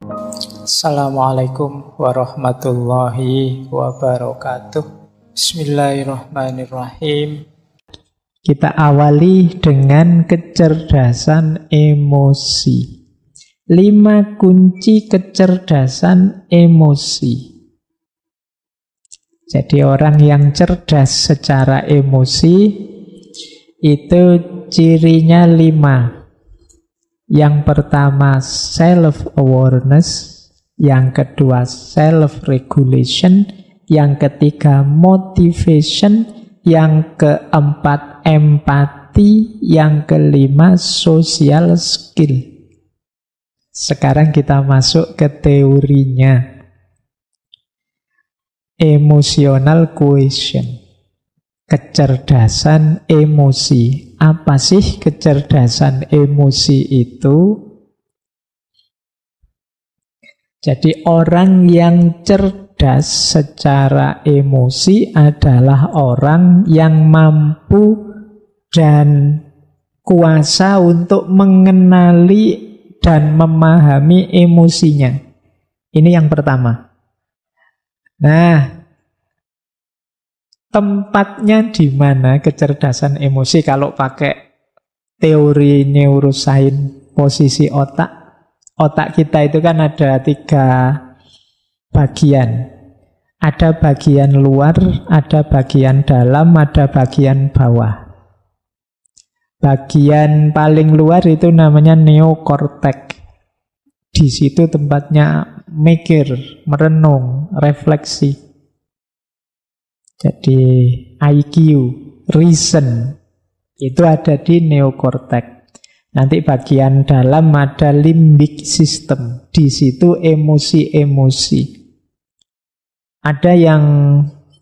Assalamualaikum warahmatullahi wabarakatuh. Bismillahirrahmanirrahim. Kita awali dengan kecerdasan emosi. 5 kunci kecerdasan emosi. Jadi orang yang cerdas secara emosi itu cirinya 5. Yang pertama self-awareness, yang kedua self-regulation, yang ketiga motivation, yang keempat empati, yang kelima social skill. Sekarang kita masuk ke teorinya. Emotional quotient. Kecerdasan emosi. Apa sih kecerdasan emosi itu? Jadi orang yang cerdas secara emosi adalah orang yang mampu dan kuasa untuk mengenali dan memahami emosinya. Ini yang pertama. Nah, tempatnya di mana kecerdasan emosi kalau pakai teori neuroscience posisi otak? Otak kita itu kan ada 3 bagian. Ada bagian luar, ada bagian dalam, ada bagian bawah. Bagian paling luar itu namanya neokortek. Di situ tempatnya mikir, merenung, refleksi. Jadi IQ, reason, itu ada di neokortek. Nanti bagian dalam ada limbic system. Di situ emosi-emosi. Ada yang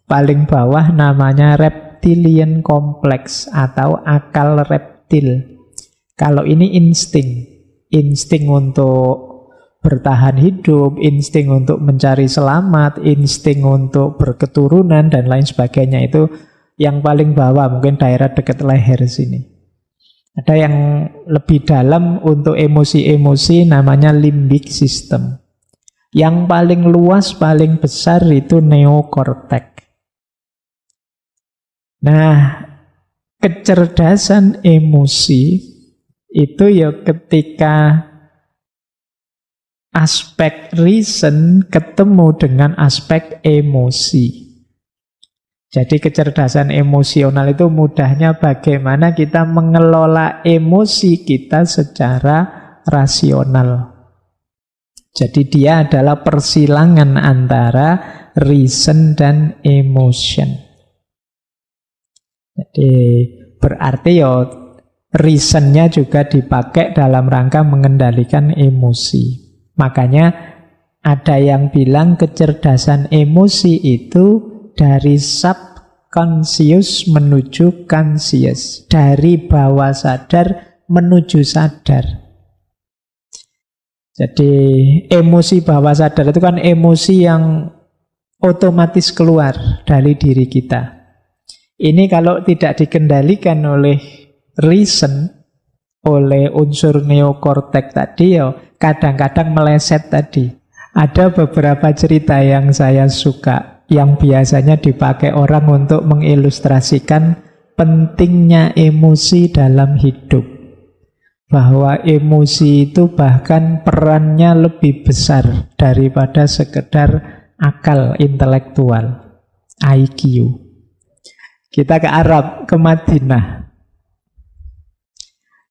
paling bawah namanya reptilian complex atau akal reptil. Kalau ini insting. Insting untuk bertahan hidup, insting untuk mencari selamat, insting untuk berketurunan, dan lain sebagainya. Itu yang paling bawah, mungkin daerah dekat leher sini. Ada yang lebih dalam untuk emosi-emosi namanya limbic system. Yang paling luas, paling besar itu neokortek. Nah, kecerdasan emosi itu ya ketika aspek reason ketemu dengan aspek emosi. Jadi kecerdasan emosional itu mudahnya bagaimana kita mengelola emosi kita secara rasional. Jadi dia adalah persilangan antara reason dan emotion. Jadi berarti ya reasonnya juga dipakai dalam rangka mengendalikan emosi. Makanya ada yang bilang kecerdasan emosi itu dari subconscious menuju conscious. Dari bawah sadar menuju sadar. Jadi emosi bawah sadar itu kan emosi yang otomatis keluar dari diri kita. Ini kalau tidak dikendalikan oleh reason, oleh unsur neokortek tadi, ya kadang-kadang meleset tadi. Ada beberapa cerita yang saya suka, yang biasanya dipakai orang untuk mengilustrasikan pentingnya emosi dalam hidup. Bahwa emosi itu bahkan perannya lebih besar daripada sekedar akal intelektual, IQ. Kita ke Arab, ke Madinah.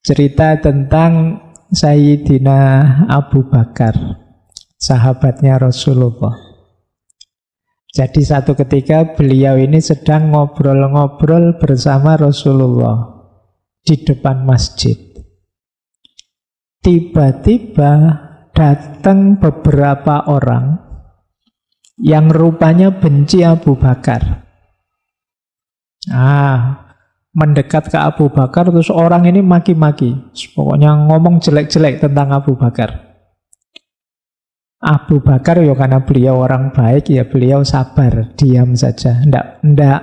Cerita tentang Sayyidina Abu Bakar, sahabatnya Rasulullah. Jadi satu ketika beliau ini sedang ngobrol-ngobrol bersama Rasulullah di depan masjid. Tiba-tiba datang beberapa orang yang rupanya benci Abu Bakar. Mendekat ke Abu Bakar, terus orang ini maki-maki. Pokoknya ngomong jelek-jelek tentang Abu Bakar. Abu Bakar ya karena beliau orang baik, ya beliau sabar, diam saja. Nggak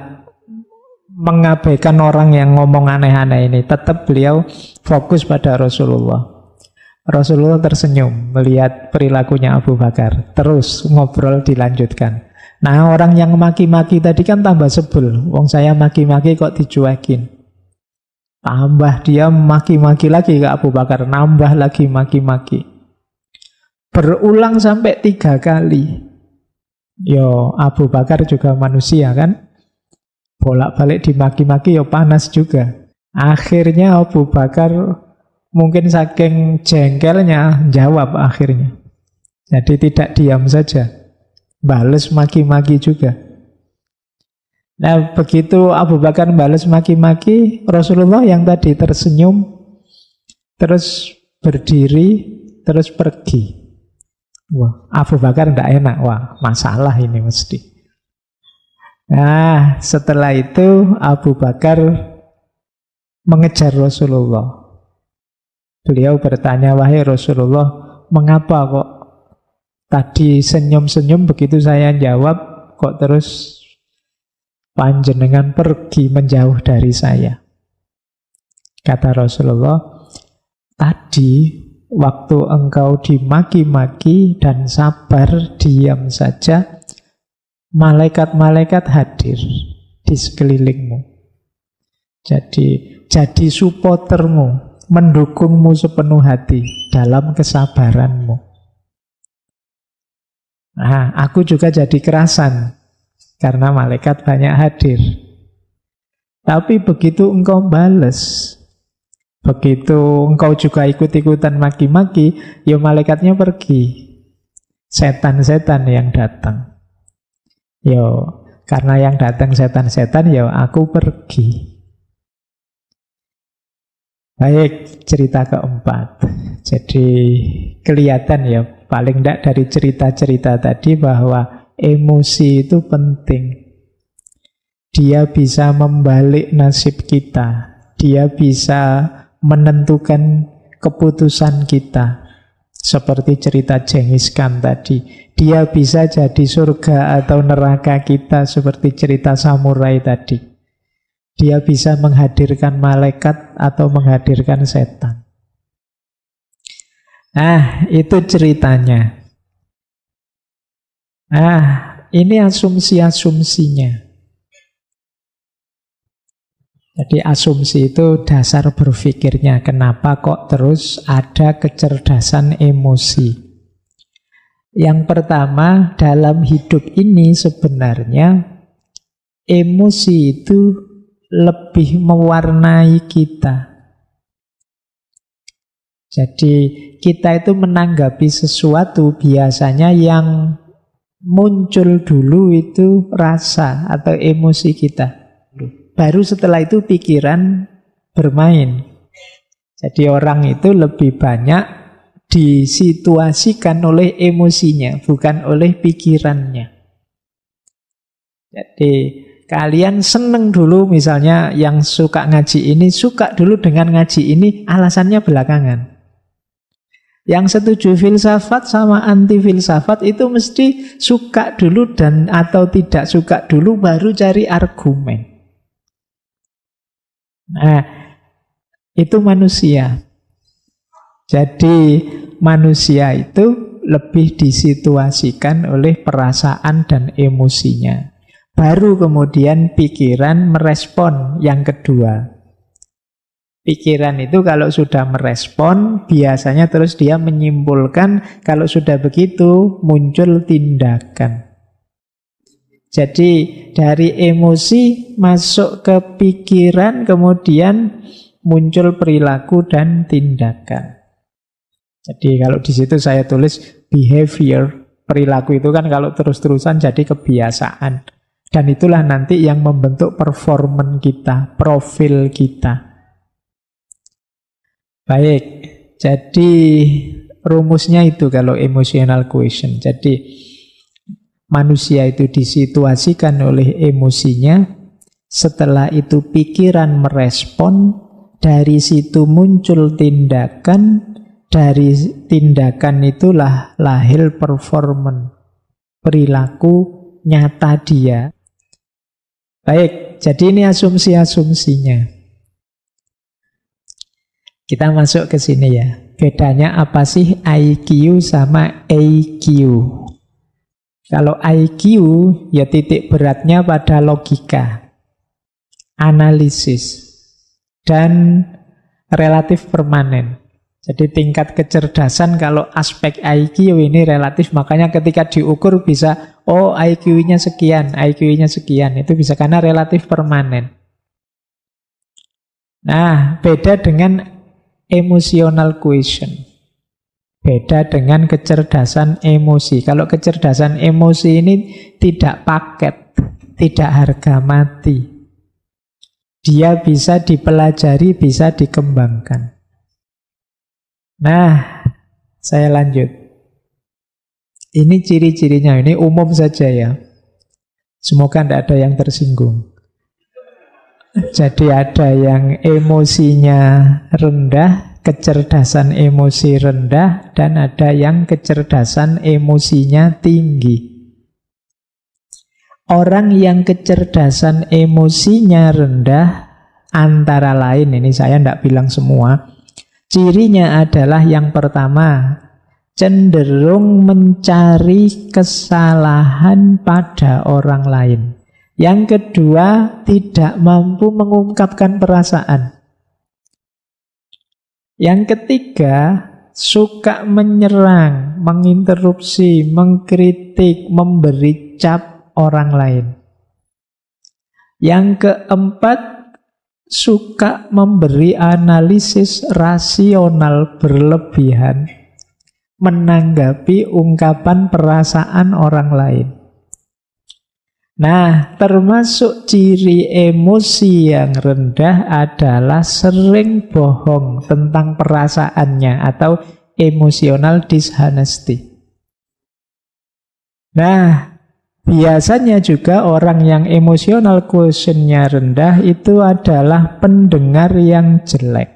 mengabaikan orang yang ngomong aneh-aneh ini. Tetap beliau fokus pada Rasulullah. Rasulullah tersenyum melihat perilakunya Abu Bakar. Terus ngobrol dilanjutkan. Nah, orang yang maki-maki tadi kan tambah sebel. Wong saya maki-maki kok dicuekin. Tambah dia maki-maki lagi ke Abu Bakar. Nambah lagi maki-maki. Berulang sampai 3 kali. Yo, Abu Bakar juga manusia kan? Bolak-balik dimaki-maki yo panas juga. Akhirnya Abu Bakar mungkin saking jengkelnya jawab akhirnya. Jadi tidak diam saja. Bales maki-maki juga. Nah, begitu Abu Bakar bales maki-maki, Rasulullah yang tadi tersenyum, terus berdiri, terus pergi. Wah, Abu Bakar tidak enak. Wah, masalah ini mesti. Nah, setelah itu Abu Bakar mengejar Rasulullah. Beliau bertanya, wahai Rasulullah, mengapa kok tadi senyum-senyum begitu saya jawab, kok terus panjenengan pergi menjauh dari saya? Kata Rasulullah, tadi waktu engkau dimaki-maki dan sabar diam saja, malaikat-malaikat hadir di sekelilingmu. Jadi supportermu, mendukungmu sepenuh hati dalam kesabaranmu. Nah, aku juga jadi kerasan karena malaikat banyak hadir. Tapi begitu engkau bales, begitu engkau juga ikut-ikutan maki-maki, ya malaikatnya pergi. Setan-setan yang datang. Yo, karena yang datang setan-setan, ya aku pergi. Baik, cerita keempat. Jadi kelihatan ya, paling tidak dari cerita-cerita tadi bahwa emosi itu penting. Dia bisa membalik nasib kita. Dia bisa menentukan keputusan kita. Seperti cerita Genghis Khan tadi. Dia bisa jadi surga atau neraka kita seperti cerita samurai tadi. Dia bisa menghadirkan malaikat atau menghadirkan setan. Nah, itu ceritanya. Nah, ini asumsi-asumsinya. Jadi asumsi itu dasar berpikirnya. Kenapa kok terus ada kecerdasan emosi? Yang pertama, dalam hidup ini sebenarnya emosi itu lebih mewarnai kita. Jadi kita itu menanggapi sesuatu biasanya yang muncul dulu itu rasa atau emosi kita. Baru setelah itu pikiran bermain. Jadi orang itu lebih banyak disituasikan oleh emosinya, bukan oleh pikirannya. Jadi kalian seneng dulu misalnya yang suka ngaji ini, suka dulu dengan ngaji ini, alasannya belakangan. Yang setuju filsafat sama anti filsafat itu mesti suka dulu dan atau tidak suka dulu baru cari argumen. Nah, itu manusia. Jadi manusia itu lebih disituasikan oleh perasaan dan emosinya. Baru kemudian pikiran merespon yang kedua. Pikiran itu kalau sudah merespon, biasanya terus dia menyimpulkan, kalau sudah begitu muncul tindakan. Jadi dari emosi masuk ke pikiran, kemudian muncul perilaku dan tindakan. Jadi kalau di situ saya tulis behavior, perilaku itu kan kalau terus-terusan jadi kebiasaan. Dan itulah nanti yang membentuk performan kita, profil kita. Baik, jadi rumusnya itu kalau emotional quotient. Jadi manusia itu disituasikan oleh emosinya, setelah itu pikiran merespon, dari situ muncul tindakan, dari tindakan itulah lahir performan, perilaku nyata dia. Baik, jadi ini asumsi-asumsinya. Kita masuk ke sini ya. Bedanya apa sih IQ sama EQ? Kalau IQ ya titik beratnya pada logika, analisis, dan relatif permanen. Jadi tingkat kecerdasan kalau aspek IQ ini relatif, makanya ketika diukur bisa, oh IQ-nya sekian, IQ-nya sekian. Itu bisa karena relatif permanen. Nah, beda dengan emotional quotient. Beda dengan kecerdasan emosi. Kalau kecerdasan emosi ini tidak paket, tidak harga mati. Dia bisa dipelajari, bisa dikembangkan. Nah, saya lanjut. Ini ciri-cirinya, ini umum saja ya. Semoga tidak ada yang tersinggung. Jadi ada yang emosinya rendah, kecerdasan emosi rendah, dan ada yang kecerdasan emosinya tinggi. Orang yang kecerdasan emosinya rendah, antara lain, ini saya tidak bilang semua, cirinya adalah yang pertama, cenderung mencari kesalahan pada orang lain. Yang kedua, tidak mampu mengungkapkan perasaan. Yang ketiga, suka menyerang, menginterupsi, mengkritik, memberi cap orang lain. Yang keempat, suka memberi analisis rasional berlebihan menanggapi ungkapan perasaan orang lain. Nah, termasuk ciri emosi yang rendah adalah sering bohong tentang perasaannya atau emotional dishonesty. Nah, biasanya juga orang yang emotional quotient-nya rendah itu adalah pendengar yang jelek.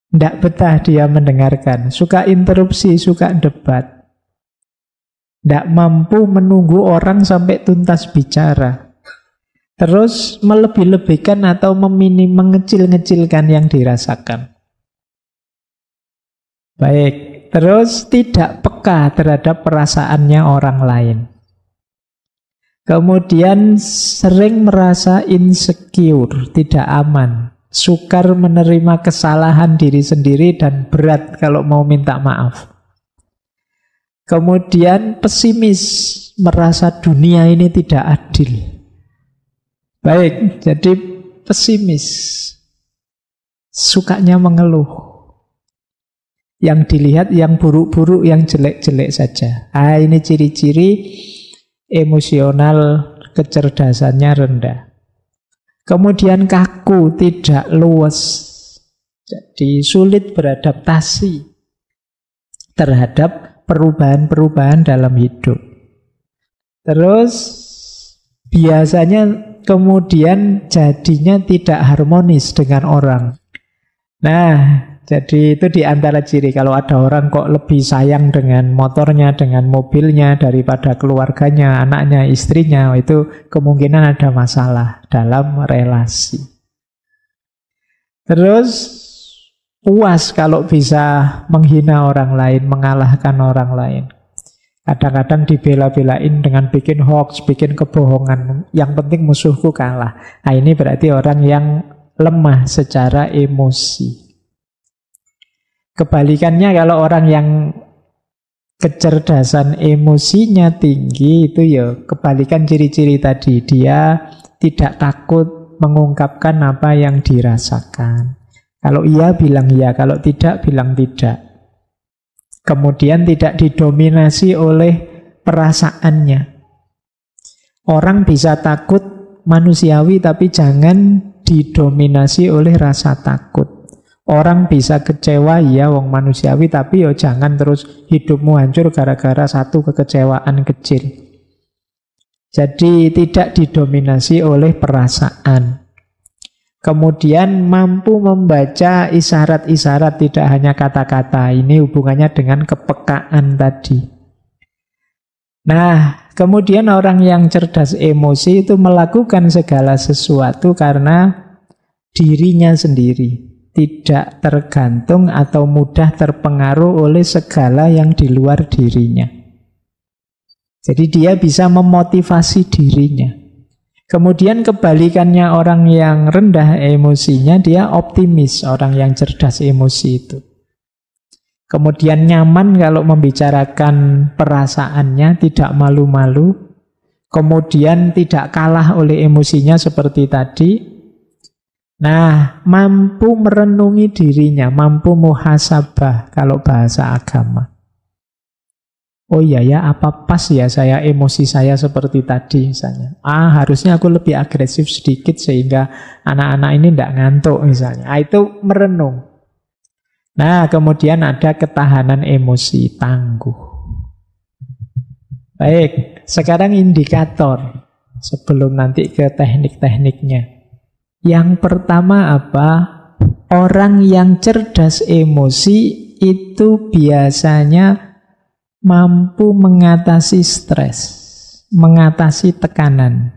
Tidak betah dia mendengarkan, suka interupsi, suka debat. Tidak mampu menunggu orang sampai tuntas bicara. Terus melebih-lebihkan atau mengecil-ngecilkan yang dirasakan. Baik, terus tidak peka terhadap perasaannya orang lain. Kemudian sering merasa insecure, tidak aman. Sukar menerima kesalahan diri sendiri dan berat kalau mau minta maaf. Kemudian pesimis, merasa dunia ini tidak adil. Baik, jadi pesimis, sukanya mengeluh. Yang dilihat yang buruk-buruk, yang jelek-jelek saja. Ini ciri-ciri emosional kecerdasannya rendah. Kemudian kaku, tidak luwes. Jadi sulit beradaptasi terhadap perubahan-perubahan dalam hidup. Terus biasanya kemudian jadinya tidak harmonis dengan orang. Nah, jadi itu di antara ciri. Kalau ada orang kok lebih sayang dengan motornya, dengan mobilnya daripada keluarganya, anaknya, istrinya, itu kemungkinan ada masalah dalam relasi. Terus puas kalau bisa menghina orang lain, mengalahkan orang lain. Kadang-kadang dibela-belain dengan bikin hoax, bikin kebohongan. Yang penting musuhku kalah. Nah, ini berarti orang yang lemah secara emosi. Kebalikannya kalau orang yang kecerdasan emosinya tinggi, itu ya kebalikan ciri-ciri tadi. Dia tidak takut mengungkapkan apa yang dirasakan. Kalau iya bilang iya, kalau tidak bilang tidak. Kemudian tidak didominasi oleh perasaannya. Orang bisa takut manusiawi tapi jangan didominasi oleh rasa takut. Orang bisa kecewa, ya wong manusiawi, tapi yo jangan terus hidupmu hancur gara-gara satu kekecewaan kecil. Jadi tidak didominasi oleh perasaan. Kemudian mampu membaca isyarat-isyarat, tidak hanya kata-kata. Ini hubungannya dengan kepekaan tadi. Nah, kemudian orang yang cerdas emosi itu melakukan segala sesuatu karena dirinya sendiri. tidak tergantung atau mudah terpengaruh oleh segala yang di luar dirinya. Jadi dia bisa memotivasi dirinya. Kemudian kebalikannya orang yang rendah emosinya, dia optimis, orang yang cerdas emosi itu. Kemudian nyaman kalau membicarakan perasaannya, tidak malu-malu. Kemudian tidak kalah oleh emosinya seperti tadi. Nah, mampu merenungi dirinya, mampu muhasabah kalau bahasa agama. Oh iya ya, apa pas ya saya emosi saya seperti tadi misalnya. Harusnya aku lebih agresif sedikit sehingga anak-anak ini tidak ngantuk misalnya. Itu merenung. Nah, kemudian ada ketahanan emosi, tangguh. Baik, sekarang indikator sebelum nanti ke teknik-tekniknya. Yang pertama apa? Orang yang cerdas emosi itu biasanya mampu mengatasi stres, mengatasi tekanan.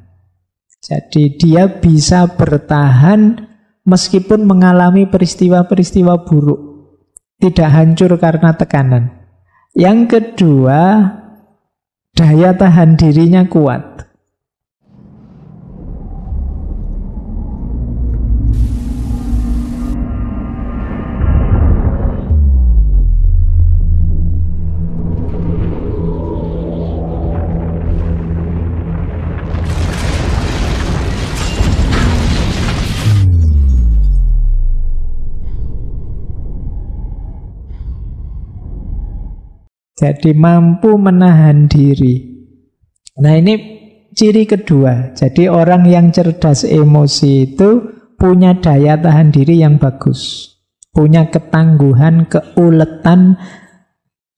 Jadi dia bisa bertahan meskipun mengalami peristiwa-peristiwa buruk, tidak hancur karena tekanan. Yang kedua, daya tahan dirinya kuat. Jadi mampu menahan diri. Nah ini ciri kedua. Jadi orang yang cerdas emosi itu punya daya tahan diri yang bagus. Punya ketangguhan, keuletan,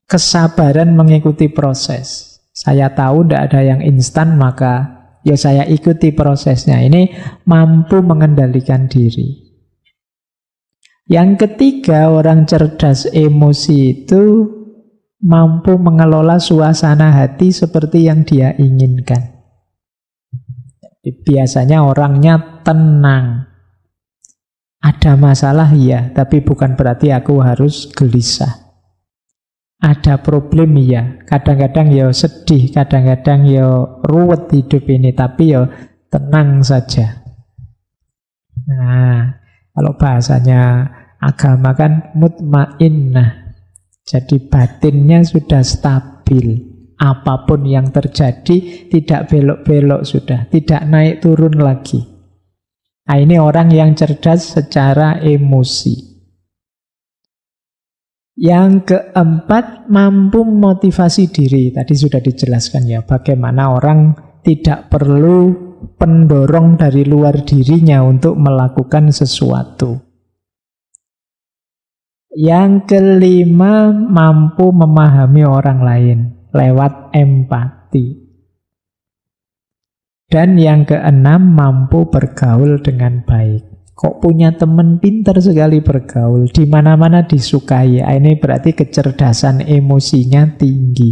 kesabaran mengikuti proses. Saya tahu tidak ada yang instan, maka ya saya ikuti prosesnya. Ini mampu mengendalikan diri. Yang ketiga, orang cerdas emosi itu mampu mengelola suasana hati seperti yang dia inginkan. Biasanya orangnya tenang. Ada masalah ya, tapi bukan berarti aku harus gelisah. Ada problem ya, kadang-kadang ya sedih, kadang-kadang ya ruwet hidup ini, tapi ya tenang saja. Nah, kalau bahasanya agama kan mutmainnah. Jadi batinnya sudah stabil. Apapun yang terjadi tidak belok-belok sudah. Tidak naik turun lagi. Nah ini orang yang cerdas secara emosi. Yang keempat, mampu memotivasi diri. Tadi sudah dijelaskan ya, bagaimana orang tidak perlu pendorong dari luar dirinya untuk melakukan sesuatu. Yang kelima, mampu memahami orang lain lewat empati. Dan yang keenam, mampu bergaul dengan baik. Kok punya teman pintar sekali bergaul, di mana-mana disukai. Ini berarti kecerdasan emosinya tinggi.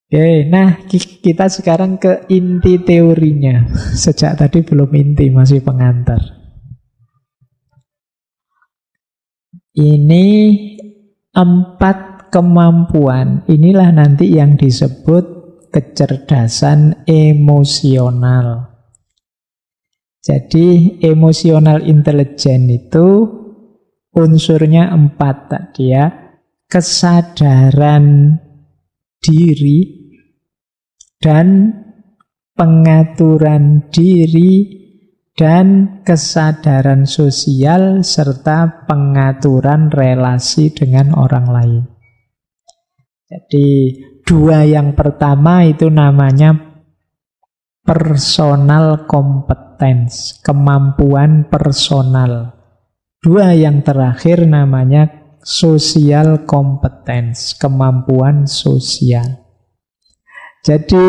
Oke, nah kita sekarang ke inti teorinya. Sejak tadi belum inti, masih pengantar. Ini 4 kemampuan. Inilah nanti yang disebut kecerdasan emosional. Jadi emosional intelligence itu unsurnya 4 tadi ya. Kesadaran diri dan pengaturan diri dan kesadaran sosial serta pengaturan relasi dengan orang lain. Jadi 2 yang pertama itu namanya personal competence, kemampuan personal. 2 yang terakhir namanya social competence, kemampuan sosial. Jadi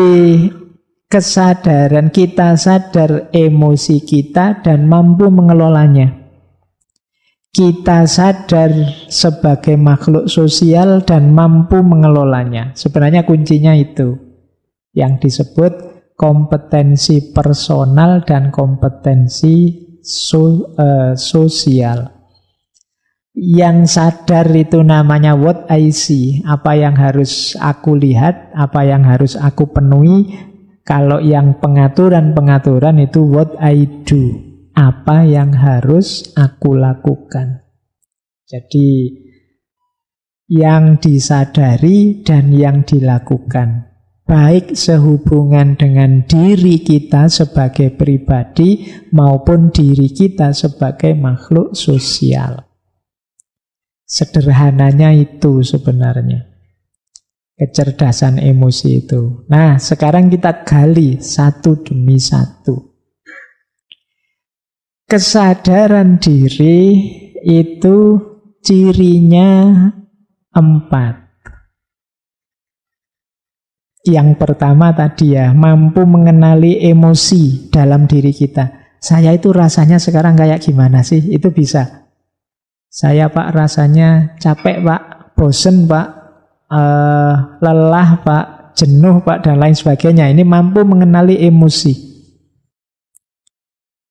kesadaran kita sadar emosi kita dan mampu mengelolanya. Kita sadar sebagai makhluk sosial dan mampu mengelolanya. Sebenarnya kuncinya itu yang disebut kompetensi personal dan kompetensi sosial. Yang sadar itu namanya what I see, apa yang harus aku lihat, apa yang harus aku penuhi. Kalau yang pengaturan-pengaturan itu what I do, apa yang harus aku lakukan. Jadi yang disadari dan yang dilakukan, baik sehubungan dengan diri kita sebagai pribadi maupun diri kita sebagai makhluk sosial. Sederhananya itu sebenarnya kecerdasan emosi itu. Nah, sekarang kita gali satu demi satu. Kesadaran diri itu cirinya 4. Yang pertama tadi ya, mampu mengenali emosi dalam diri kita. Saya itu rasanya sekarang kayak gimana sih? Itu bisa. Saya Pak rasanya capek Pak, bosen Pak, lelah Pak, jenuh Pak, dan lain sebagainya. Ini mampu mengenali emosi.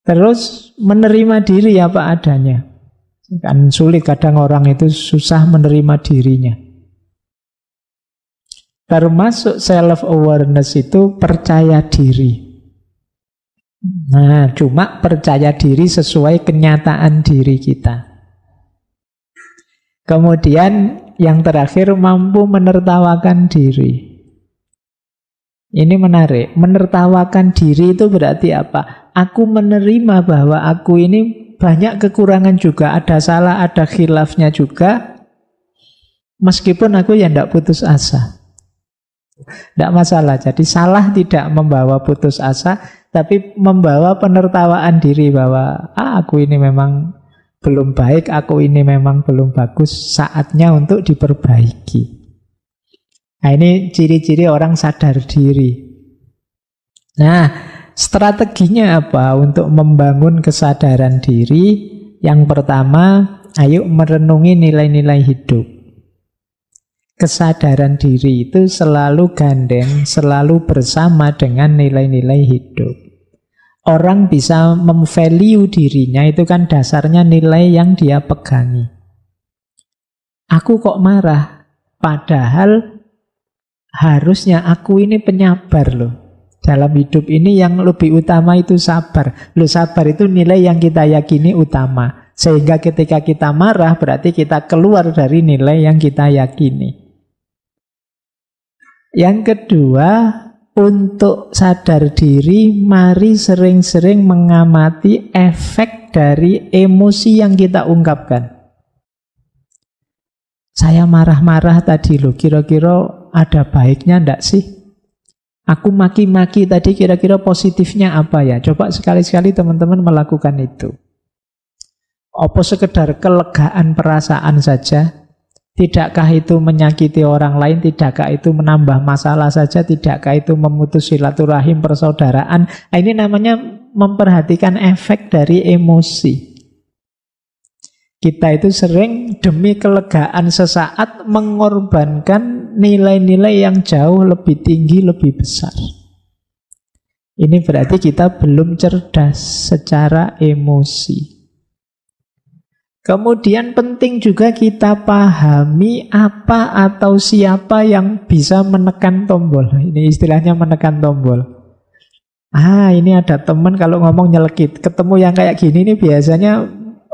Terus menerima diri apa adanya. Kan sulit kadang orang itu susah menerima dirinya. Termasuk self-awareness itu percaya diri. Nah, cuma percaya diri sesuai kenyataan diri kita. Kemudian yang terakhir mampu menertawakan diri. Ini menarik. Menertawakan diri itu berarti apa? Aku menerima bahwa aku ini banyak kekurangan juga. Ada salah, ada khilafnya juga. Meskipun aku ya tidak putus asa. Tidak masalah. Jadi salah tidak membawa putus asa, tapi membawa penertawaan diri bahwa aku ini memang belum baik, aku ini memang belum bagus, saatnya untuk diperbaiki. Nah, ini ciri-ciri orang sadar diri. Nah, strateginya apa untuk membangun kesadaran diri? Yang pertama, ayo merenungi nilai-nilai hidup. Kesadaran diri itu selalu gandeng, selalu bersama dengan nilai-nilai hidup. Orang bisa memvalue dirinya itu kan dasarnya nilai yang dia pegangi. Aku kok marah, padahal harusnya aku ini penyabar loh. Dalam hidup ini yang lebih utama itu sabar. Loh, sabar itu nilai yang kita yakini utama. Sehingga ketika kita marah berarti kita keluar dari nilai yang kita yakini. Yang kedua, untuk sadar diri, mari sering-sering mengamati efek dari emosi yang kita ungkapkan. Saya marah-marah tadi loh, kira-kira ada baiknya enggak sih? Aku maki-maki tadi kira-kira positifnya apa ya? Coba sekali-sekali teman-teman melakukan itu. Apa sekedar kelegaan perasaan saja? Tidakkah itu menyakiti orang lain? Tidakkah itu menambah masalah saja? Tidakkah itu memutus silaturahim persaudaraan? Nah, ini namanya memperhatikan efek dari emosi. Kita itu sering demi kelegaan sesaat mengorbankan nilai-nilai yang jauh lebih tinggi, lebih besar. Ini berarti kita belum cerdas secara emosi. Kemudian penting juga kita pahami apa atau siapa yang bisa menekan tombol. Ini istilahnya menekan tombol. Ini ada teman kalau ngomong nyelekit. Ketemu yang kayak gini ini biasanya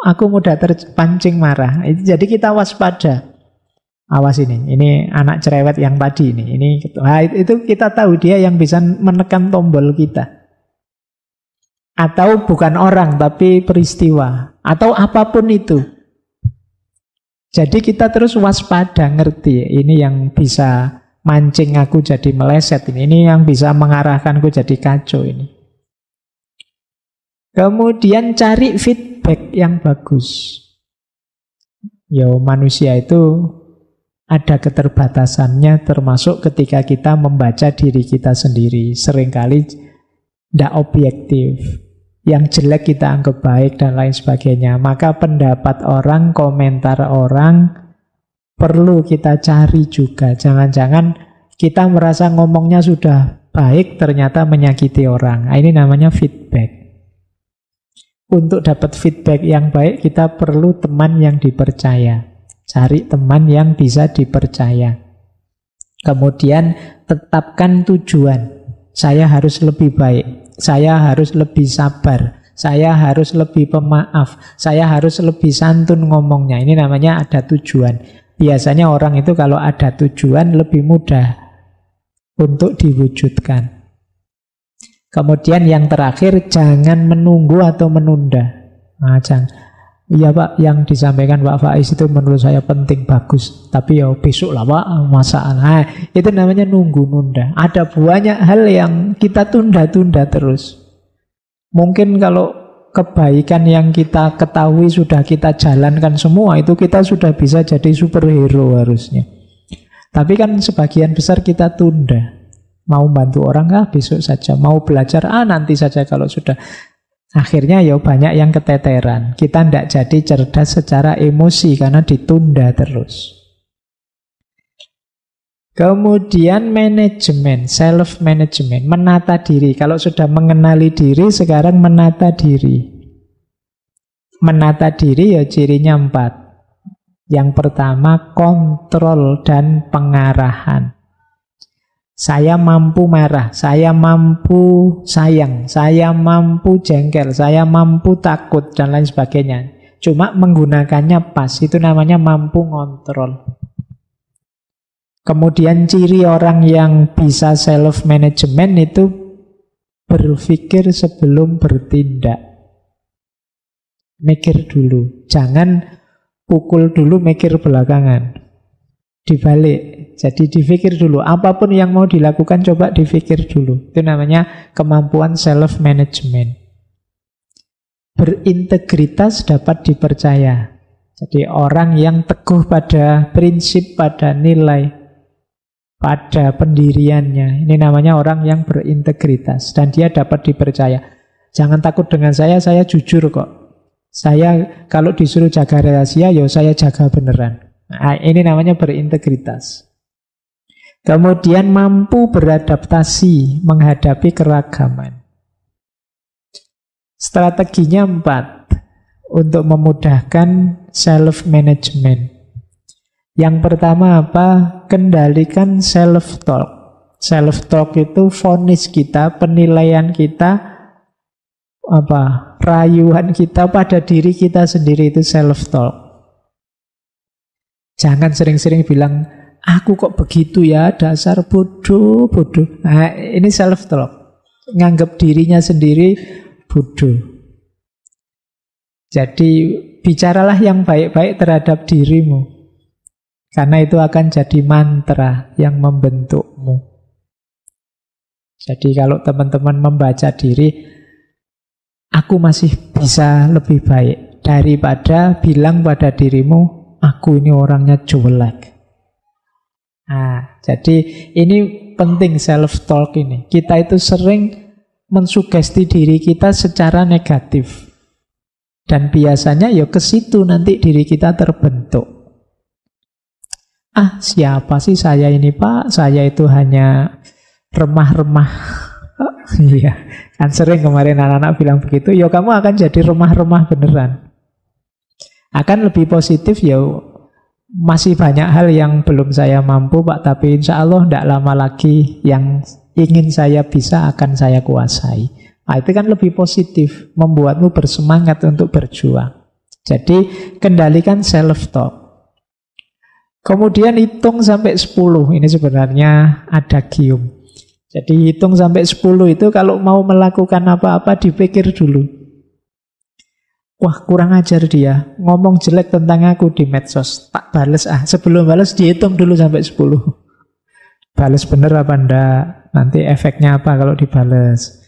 aku mudah terpancing marah. Jadi kita waspada. Awas ini anak cerewet yang tadi ini. Itu kita tahu dia yang bisa menekan tombol kita. Atau bukan orang tapi peristiwa, atau apapun itu. Jadi kita terus waspada, ngerti ini yang bisa mancing aku jadi meleset, ini yang bisa mengarahkanku jadi kacau ini. Kemudian cari feedback yang bagus. Manusia itu ada keterbatasannya, termasuk ketika kita membaca diri kita sendiri. Seringkali tidak objektif. Yang jelek kita anggap baik dan lain sebagainya. Maka pendapat orang, komentar orang perlu kita cari juga. Jangan-jangan kita merasa ngomongnya sudah baik, ternyata menyakiti orang. Ini namanya feedback. untuk dapat feedback yang baik, kita perlu teman yang dipercaya. Cari teman yang bisa dipercaya. Kemudian tetapkan tujuan. Saya harus lebih baik. Saya harus lebih sabar. Saya harus lebih pemaaf. Saya harus lebih santun ngomongnya. Ini namanya ada tujuan. Biasanya orang itu kalau ada tujuan lebih mudah untuk diwujudkan. Kemudian yang terakhir, jangan menunggu atau menunda. Nah, iya Pak, yang disampaikan Pak Faiz itu menurut saya penting, bagus. Tapi ya besok lah Pak, masalah. Nah, itu namanya nunggu, nunda. Ada banyak hal yang kita tunda-tunda terus. Mungkin kalau kebaikan yang kita ketahui sudah kita jalankan semua, itu kita sudah bisa jadi superhero harusnya. Tapi kan sebagian besar kita tunda. Mau bantu orang besok saja, mau belajar nanti saja kalau sudah. Akhirnya ya banyak yang keteteran. Kita tidak jadi cerdas secara emosi karena ditunda terus. Kemudian manajemen, self management, menata diri. Kalau sudah mengenali diri, sekarang menata diri. Menata diri ya cirinya 4. Yang pertama, kontrol dan pengarahan. Saya mampu marah, saya mampu sayang, saya mampu jengkel, saya mampu takut, dan lain sebagainya. Cuma menggunakannya pas, itu namanya mampu ngontrol. Kemudian ciri orang yang bisa self-management itu berpikir sebelum bertindak. Mikir dulu, jangan pukul dulu, mikir belakangan. Dibalik, jadi dipikir dulu. Apapun yang mau dilakukan, coba dipikir dulu. Itu namanya kemampuan self-management. Berintegritas dapat dipercaya. Jadi orang yang teguh pada prinsip, pada nilai, pada pendiriannya. Ini namanya orang yang berintegritas. Dan dia dapat dipercaya. Jangan takut dengan saya jujur kok. Saya kalau disuruh jaga rahasia, ya saya jaga beneran. Nah, ini namanya berintegritas. Kemudian mampu beradaptasi menghadapi keragaman. Strateginya 4 untuk memudahkan self-management. Yang pertama apa? Kendalikan self-talk. Self-talk itu vonis kita, penilaian kita, rayuan kita pada diri kita sendiri, itu self-talk. Jangan sering-sering bilang, aku kok begitu ya, dasar bodoh. Nah, ini self-talk. Nganggap dirinya sendiri bodoh. Jadi, bicaralah yang baik-baik terhadap dirimu. Karena itu akan jadi mantra yang membentukmu. Jadi, kalau teman-teman membaca diri, aku masih bisa lebih baik. Daripada bilang pada dirimu, aku ini orangnya jelek. Nah, jadi ini penting self-talk ini. Kita itu sering mensugesti diri kita secara negatif. Dan biasanya ya ke situ nanti diri kita terbentuk. Siapa sih saya ini Pak? Saya itu hanya remah-remah. Iya, kan sering kemarin anak-anak bilang begitu. Ya kamu akan jadi remah-remah beneran. Akan lebih positif ya, masih banyak hal yang belum saya mampu Pak, tapi insya Allah tidak lama lagi yang ingin saya bisa akan saya kuasai. Nah, itu kan lebih positif, membuatmu bersemangat untuk berjuang. Jadi kendalikan self-talk. Kemudian hitung sampai 10, ini sebenarnya adagium. Jadi hitung sampai 10 itu kalau mau melakukan apa-apa dipikir dulu. Wah, kurang ajar dia, ngomong jelek tentang aku di medsos, tak bales sebelum bales dihitung dulu sampai 10. Bales bener apa enggak, nanti efeknya apa kalau dibales.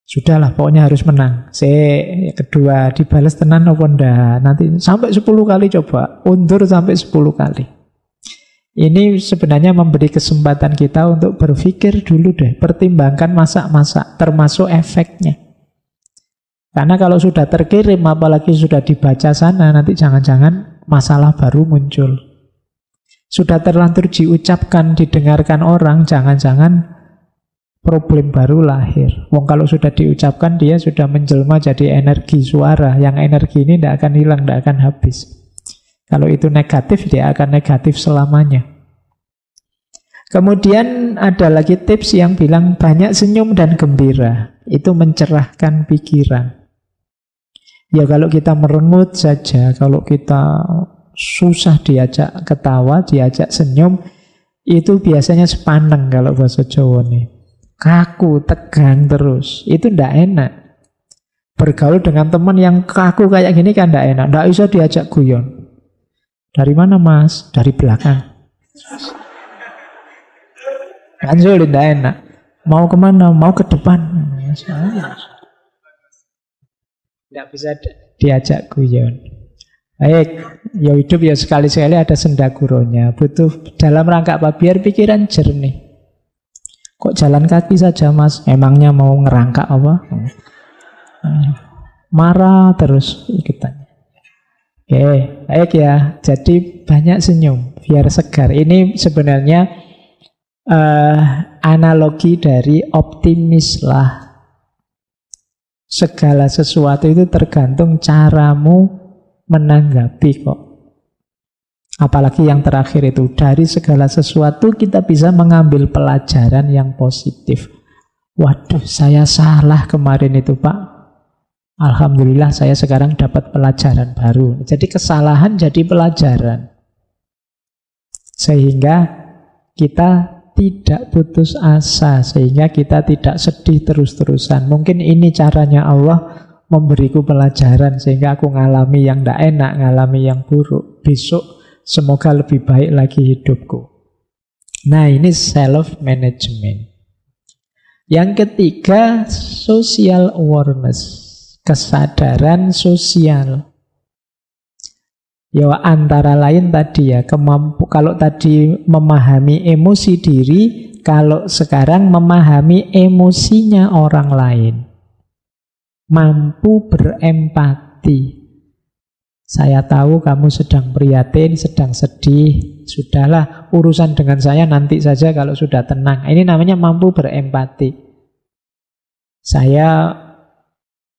Sudahlah, pokoknya harus menang. Kedua, dibales tenan apa enggak, nanti sampai 10 kali coba, undur sampai 10 kali. Ini sebenarnya memberi kesempatan kita untuk berpikir dulu deh, pertimbangkan masak-masak, termasuk efeknya. Karena kalau sudah terkirim, apalagi sudah dibaca sana, nanti jangan-jangan masalah baru muncul. Sudah terlanjur diucapkan, didengarkan orang, jangan-jangan problem baru lahir. Wong kalau sudah diucapkan dia sudah menjelma jadi energi suara. Yang energi ini tidak akan hilang, tidak akan habis. Kalau itu negatif, dia akan negatif selamanya. Kemudian ada lagi tips yang bilang banyak senyum dan gembira. Itu mencerahkan pikiran. Ya kalau kita merengut saja, kalau kita susah diajak ketawa, diajak senyum, itu biasanya sepaneng kalau bahasa Jawa nih. Kaku, tegang terus. Itu ndak enak. Bergaul dengan teman yang kaku kayak gini kan ndak enak. Ndak bisa diajak guyon. Dari mana mas? Dari belakang. Kan sulit, ndak enak. Mau kemana? Mau ke depan. Ndak bisa diajak guyon. Baik, ya hidup ya sekali-sekali ada sendaguronya. Butuh dalam rangka apa? Biar pikiran jernih. Kok jalan kaki saja mas? Emangnya mau ngerangkak apa? Marah terus ikutannya. Oke, baik ya. Jadi banyak senyum biar segar. Ini sebenarnya analogi dari optimis lah. Segala sesuatu itu tergantung caramu menanggapi kok. Apalagi yang terakhir itu, dari segala sesuatu kita bisa mengambil pelajaran yang positif. Waduh, saya salah kemarin itu Pak. Alhamdulillah saya sekarang dapat pelajaran baru. Jadi kesalahan jadi pelajaran. Sehingga kita tidak putus asa, sehingga kita tidak sedih terus-terusan. Mungkin ini caranya Allah memberiku pelajaran, sehingga aku ngalami yang tidak enak, ngalami yang buruk. Besok semoga lebih baik lagi hidupku. Nah, ini self-management. Yang ketiga, social awareness. Kesadaran sosial. Ya, antara lain tadi ya, kalau tadi memahami emosi diri, kalau sekarang memahami emosinya orang lain. Mampu berempati. Saya tahu kamu sedang prihatin, sedang sedih. Sudahlah, urusan dengan saya nanti saja kalau sudah tenang. Ini namanya mampu berempati. Saya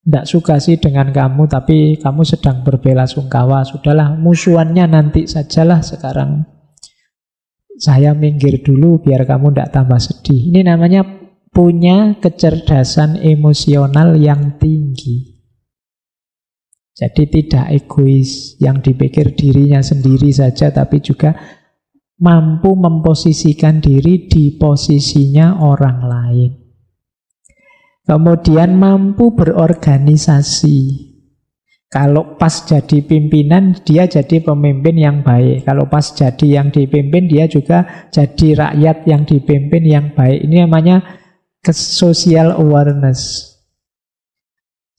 tidak suka sih dengan kamu, tapi kamu sedang berbelasungkawa. Sudahlah, musuhannya nanti sajalah sekarang. Saya minggir dulu biar kamu tidak tambah sedih. Ini namanya punya kecerdasan emosional yang tinggi. Jadi tidak egois, yang dipikir dirinya sendiri saja, tapi juga mampu memposisikan diri di posisinya orang lain. Kemudian mampu berorganisasi. Kalau pas jadi pimpinan, dia jadi pemimpin yang baik. Kalau pas jadi yang dipimpin, dia juga jadi rakyat yang dipimpin yang baik. Ini namanya social awareness.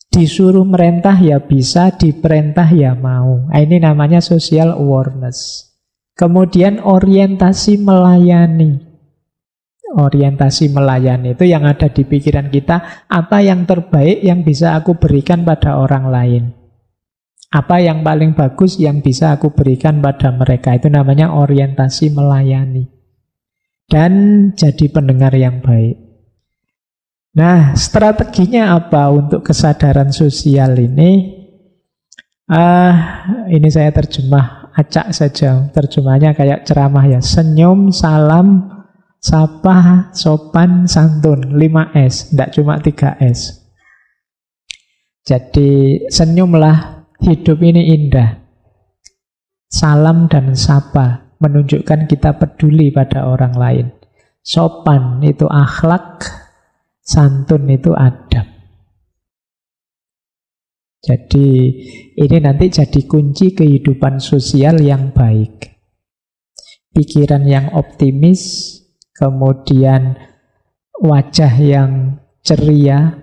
Disuruh merintah ya bisa, diperintah ya mau. Ini namanya social awareness. Kemudian orientasi melayani. Orientasi melayani itu yang ada di pikiran kita, apa yang terbaik yang bisa aku berikan pada orang lain. Apa yang paling bagus yang bisa aku berikan pada mereka. Itu namanya orientasi melayani. Dan jadi pendengar yang baik. Nah, strateginya apa untuk kesadaran sosial ini? Ini saya terjemah acak saja. Terjemahnya kayak ceramah ya. Senyum, salam, sapa, sopan, santun. 5S, tidak cuma 3S. Jadi senyumlah, hidup ini indah. Salam dan sapa menunjukkan kita peduli pada orang lain. Sopan itu akhlak, santun itu adab. Jadi ini nanti jadi kunci kehidupan sosial yang baik. Pikiran yang optimis, kemudian wajah yang ceria,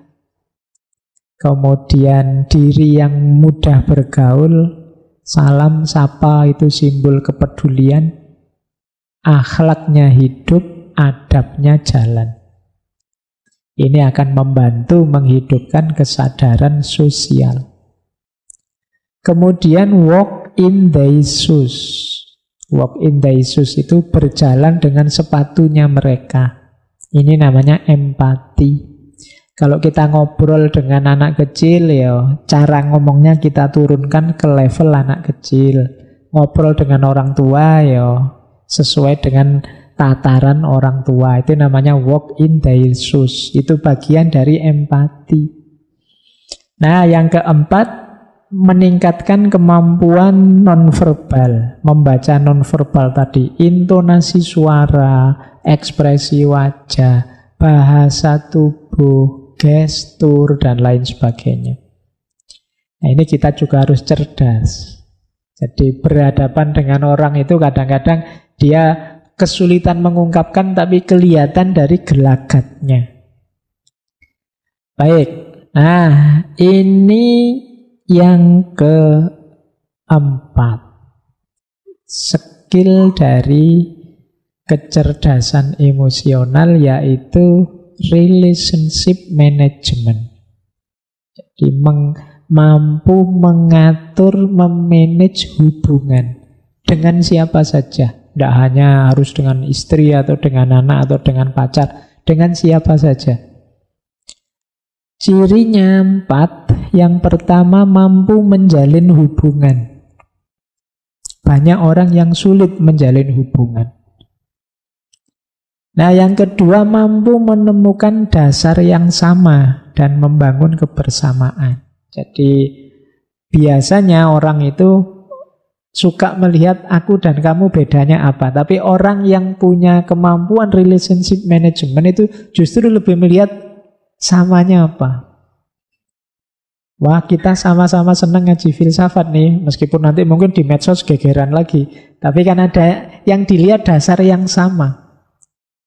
kemudian diri yang mudah bergaul, salam, sapa itu simbol kepedulian, akhlaknya hidup, adabnya jalan. Ini akan membantu menghidupkan kesadaran sosial. Kemudian walk in their shoes. Walk in their shoes itu berjalan dengan sepatunya mereka. Ini namanya empati. Kalau kita ngobrol dengan anak kecil, ya cara ngomongnya kita turunkan ke level anak kecil. Ngobrol dengan orang tua, ya sesuai dengan tataran orang tua. Itu namanya walk in their shoes. Itu bagian dari empati. Nah, yang keempat, meningkatkan kemampuan nonverbal. Membaca nonverbal tadi. Intonasi suara, ekspresi wajah, bahasa tubuh, gestur, dan lain sebagainya. Nah, ini kita juga harus cerdas. Jadi berhadapan dengan orang itu kadang-kadang dia kesulitan mengungkapkan tapi kelihatan dari gelagatnya. Baik, nah ini yang keempat. Skill dari kecerdasan emosional yaitu relationship management. Jadi mampu mengatur, memanage hubungan dengan siapa saja. Tidak hanya harus dengan istri atau dengan anak atau dengan pacar, dengan siapa saja. Cirinya 4. Yang pertama, mampu menjalin hubungan. Banyak orang yang sulit menjalin hubungan. Nah, yang kedua, mampu menemukan dasar yang sama dan membangun kebersamaan. Jadi biasanya orang itu suka melihat aku dan kamu bedanya apa. Tapi orang yang punya kemampuan relationship management itu justru lebih melihat samanya apa. Wah, kita sama-sama senang ngaji filsafat nih. Meskipun nanti mungkin di medsos gegeran lagi. Tapi kan ada yang dilihat dasar yang sama.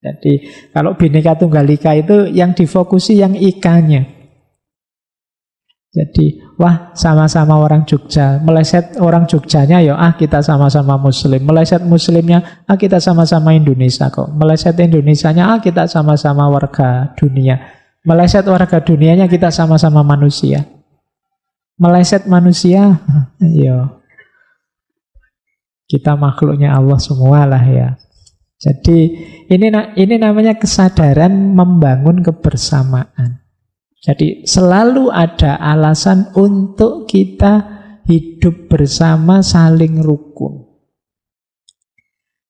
Jadi kalau Bhinneka Tunggal Ika itu yang difokusi yang ikanya. Jadi, wah sama-sama orang Jogja, meleset orang Jogjanya ya, kita sama-sama Muslim. Meleset Muslimnya, kita sama-sama Indonesia kok. Meleset Indonesianya, kita sama-sama warga dunia. Meleset warga dunianya, kita sama-sama manusia. Meleset manusia, ya kita makhluknya Allah semua lah ya. Jadi ini namanya kesadaran membangun kebersamaan. Jadi selalu ada alasan untuk kita hidup bersama, saling rukun.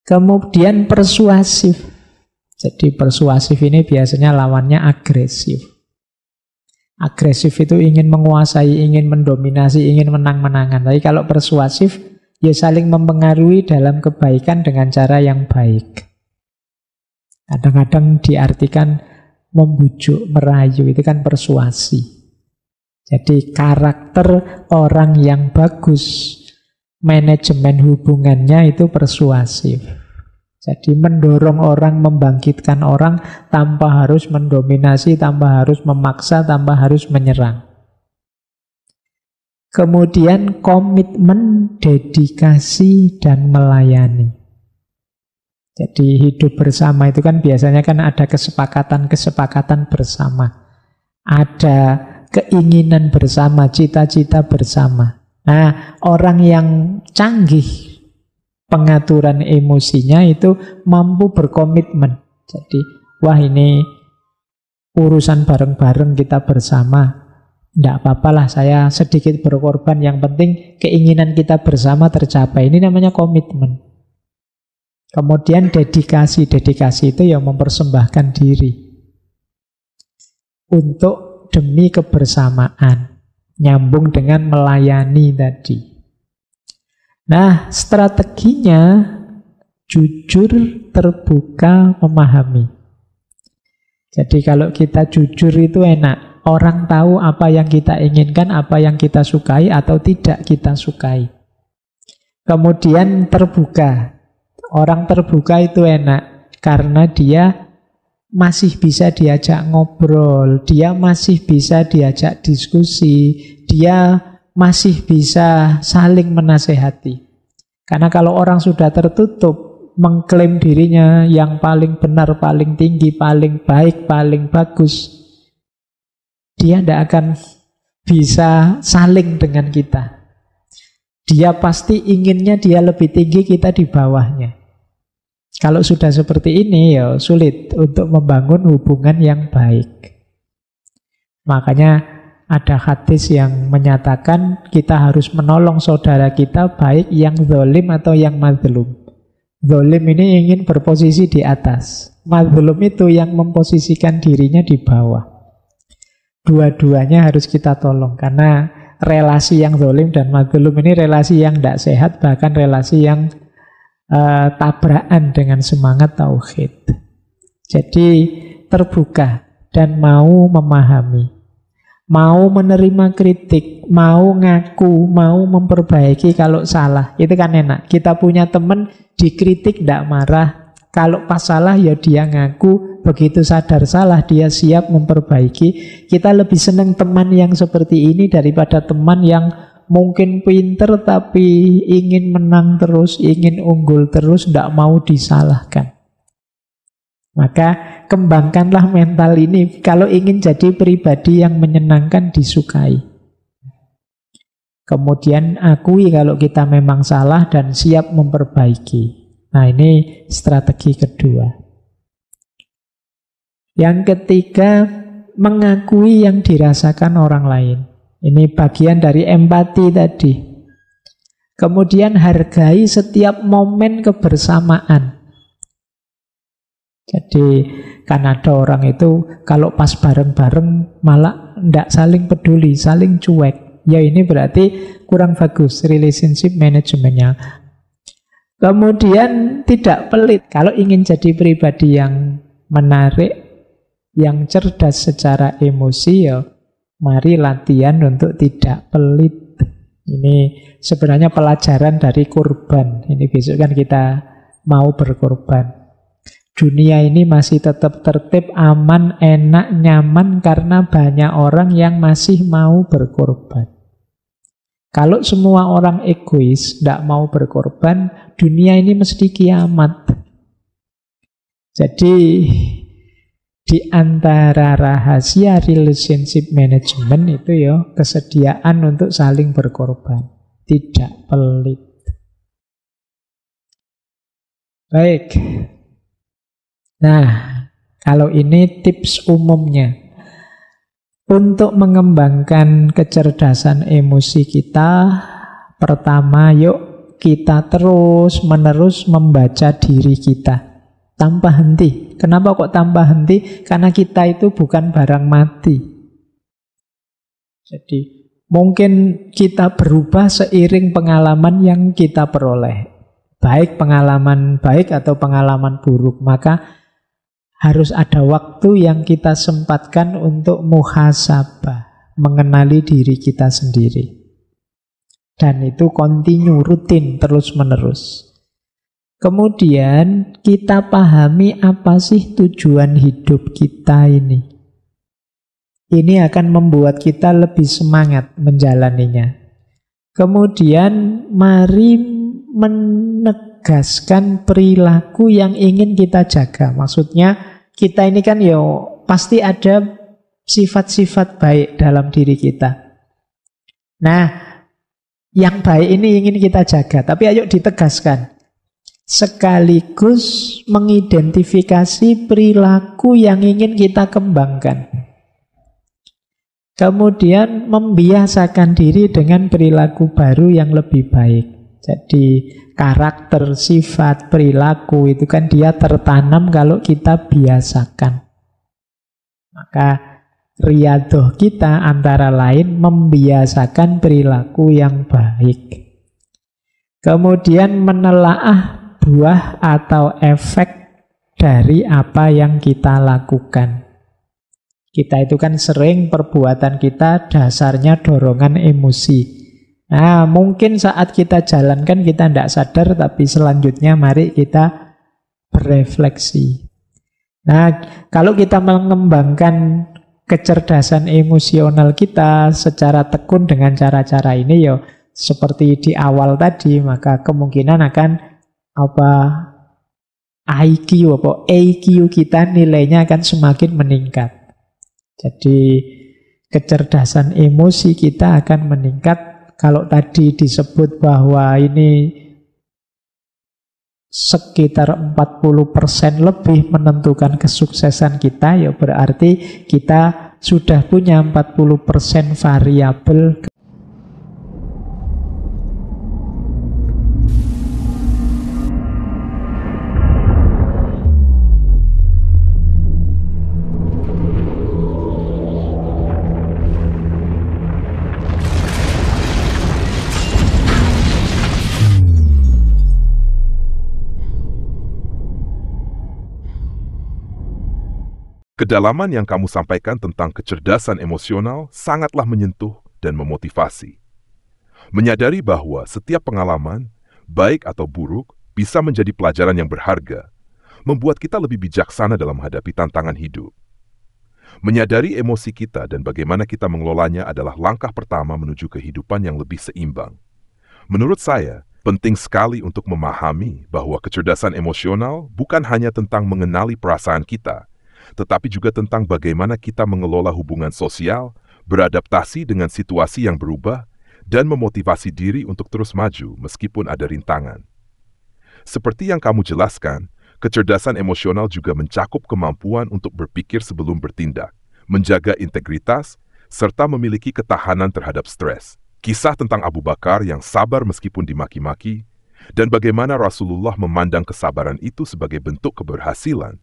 Kemudian persuasif. Jadi persuasif ini biasanya lawannya agresif. Agresif itu ingin menguasai, ingin mendominasi, ingin menang-menangan. Tapi kalau persuasif, ya saling mempengaruhi dalam kebaikan dengan cara yang baik. Kadang-kadang diartikan membujuk, merayu, itu kan persuasi. Jadi karakter orang yang bagus, manajemen hubungannya itu persuasif. Jadi mendorong orang, membangkitkan orang tanpa harus mendominasi, tanpa harus memaksa, tanpa harus menyerang. Kemudian komitmen, dedikasi, dan melayani. Jadi hidup bersama itu kan biasanya kan ada kesepakatan-kesepakatan bersama. Ada keinginan bersama, cita-cita bersama. Nah, orang yang canggih pengaturan emosinya itu mampu berkomitmen. Jadi, wah ini urusan bareng-bareng kita bersama. Tidak apa-apalah saya sedikit berkorban, yang penting keinginan kita bersama tercapai. Ini namanya komitmen. Kemudian dedikasi. Dedikasi itu yang mempersembahkan diri untuk demi kebersamaan. Nyambung dengan melayani tadi. Nah, strateginya jujur, terbuka, memahami. Jadi kalau kita jujur itu enak. Orang tahu apa yang kita inginkan, apa yang kita sukai atau tidak kita sukai. Kemudian terbuka. Orang terbuka itu enak karena dia masih bisa diajak ngobrol, dia masih bisa diajak diskusi, dia masih bisa saling menasehati. Karena kalau orang sudah tertutup, mengklaim dirinya yang paling benar, paling tinggi, paling baik, paling bagus, dia tidak akan bisa saling dengan kita. Dia pasti inginnya dia lebih tinggi, kita di bawahnya. Kalau sudah seperti ini ya sulit untuk membangun hubungan yang baik. Makanya ada hadis yang menyatakan kita harus menolong saudara kita baik yang zalim atau yang mazlum. Zalim ini ingin berposisi di atas. Mazlum itu yang memposisikan dirinya di bawah. Dua-duanya harus kita tolong karena relasi yang zalim dan mazlum ini relasi yang tidak sehat, bahkan relasi yang tabrakan dengan semangat tauhid. Jadi terbuka dan mau memahami, mau menerima kritik, mau ngaku, mau memperbaiki kalau salah. Itu kan enak. Kita punya teman dikritik tidak marah. Kalau pas salah ya dia ngaku, begitu sadar salah dia siap memperbaiki. Kita lebih senang teman yang seperti ini daripada teman yang mungkin pinter tapi ingin menang terus, ingin unggul terus, tidak mau disalahkan. Maka kembangkanlah mental ini kalau ingin jadi pribadi yang menyenangkan, disukai. Kemudian akui kalau kita memang salah dan siap memperbaiki. Nah, ini strategi kedua. Yang ketiga, mengakui yang dirasakan orang lain. Ini bagian dari empati tadi. Kemudian hargai setiap momen kebersamaan. Jadi kan ada orang itu kalau pas bareng-bareng malah tidak saling peduli, saling cuek. Ya ini berarti kurang bagus relationship manajemennya. Kemudian tidak pelit. Kalau ingin jadi pribadi yang menarik, yang cerdas secara emosi, ya mari latihan untuk tidak pelit. Ini sebenarnya pelajaran dari kurban. Ini besok kan kita mau berkorban. Dunia ini masih tetap tertib, aman, enak, nyaman karena banyak orang yang masih mau berkorban. Kalau semua orang egois, tidak mau berkorban, dunia ini mesti kiamat. Jadi di antara rahasia relationship management itu ya kesediaan untuk saling berkorban, tidak pelit. Baik. Nah, kalau ini tips umumnya. Untuk mengembangkan kecerdasan emosi kita, pertama yuk kita terus-menerus membaca diri kita. Tanpa henti. Kenapa kok tanpa henti? Karena kita itu bukan barang mati. Jadi mungkin kita berubah seiring pengalaman yang kita peroleh. Baik pengalaman baik atau pengalaman buruk. Maka harus ada waktu yang kita sempatkan untuk muhasabah, mengenali diri kita sendiri. Dan itu kontinu, rutin, terus-menerus. Kemudian kita pahami apa sih tujuan hidup kita ini. Ini akan membuat kita lebih semangat menjalaninya. Kemudian mari menegaskan perilaku yang ingin kita jaga. Maksudnya kita ini kan pasti ada sifat-sifat baik dalam diri kita. Nah, yang baik ini ingin kita jaga, tapi ayo ditegaskan. Sekaligus mengidentifikasi perilaku yang ingin kita kembangkan. Kemudian membiasakan diri dengan perilaku baru yang lebih baik. Jadi karakter, sifat, perilaku itu kan dia tertanam kalau kita biasakan. Maka riyadhah kita antara lain membiasakan perilaku yang baik. Kemudian menelaah buah atau efek dari apa yang kita lakukan. Kita itu kan sering perbuatan kita dasarnya dorongan emosi. Nah, mungkin saat kita jalankan kita tidak sadar, tapi selanjutnya mari kita berefleksi. Nah, kalau kita mengembangkan kecerdasan emosional kita secara tekun dengan cara-cara ini, seperti di awal tadi, maka kemungkinan akan IQ, EQ kita nilainya akan semakin meningkat. Jadi kecerdasan emosi kita akan meningkat. Kalau tadi disebut bahwa ini sekitar 40% lebih menentukan kesuksesan kita, ya berarti kita sudah punya 40% variabel. Kedalaman yang kamu sampaikan tentang kecerdasan emosional sangatlah menyentuh dan memotivasi. Menyadari bahwa setiap pengalaman, baik atau buruk, bisa menjadi pelajaran yang berharga, membuat kita lebih bijaksana dalam menghadapi tantangan hidup. Menyadari emosi kita dan bagaimana kita mengelolanya adalah langkah pertama menuju kehidupan yang lebih seimbang. Menurut saya, penting sekali untuk memahami bahwa kecerdasan emosional bukan hanya tentang mengenali perasaan kita, tetapi juga tentang bagaimana kita mengelola hubungan sosial, beradaptasi dengan situasi yang berubah, dan memotivasi diri untuk terus maju meskipun ada rintangan. Seperti yang kamu jelaskan, kecerdasan emosional juga mencakup kemampuan untuk berpikir sebelum bertindak, menjaga integritas, serta memiliki ketahanan terhadap stres. Kisah tentang Abu Bakar yang sabar meskipun dimaki-maki, dan bagaimana Rasulullah memandang kesabaran itu sebagai bentuk keberhasilan,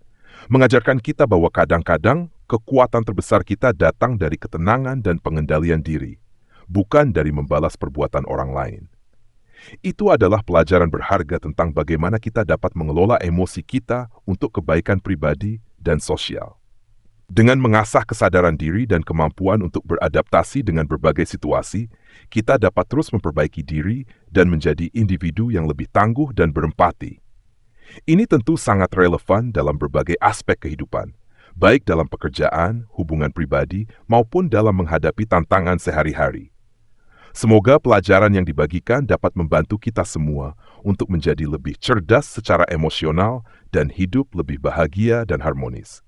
mengajarkan kita bahwa kadang-kadang kekuatan terbesar kita datang dari ketenangan dan pengendalian diri, bukan dari membalas perbuatan orang lain. Itu adalah pelajaran berharga tentang bagaimana kita dapat mengelola emosi kita untuk kebaikan pribadi dan sosial. Dengan mengasah kesadaran diri dan kemampuan untuk beradaptasi dengan berbagai situasi, kita dapat terus memperbaiki diri dan menjadi individu yang lebih tangguh dan berempati. Ini tentu sangat relevan dalam berbagai aspek kehidupan, baik dalam pekerjaan, hubungan pribadi, maupun dalam menghadapi tantangan sehari-hari. Semoga pelajaran yang dibagikan dapat membantu kita semua untuk menjadi lebih cerdas secara emosional dan hidup lebih bahagia dan harmonis.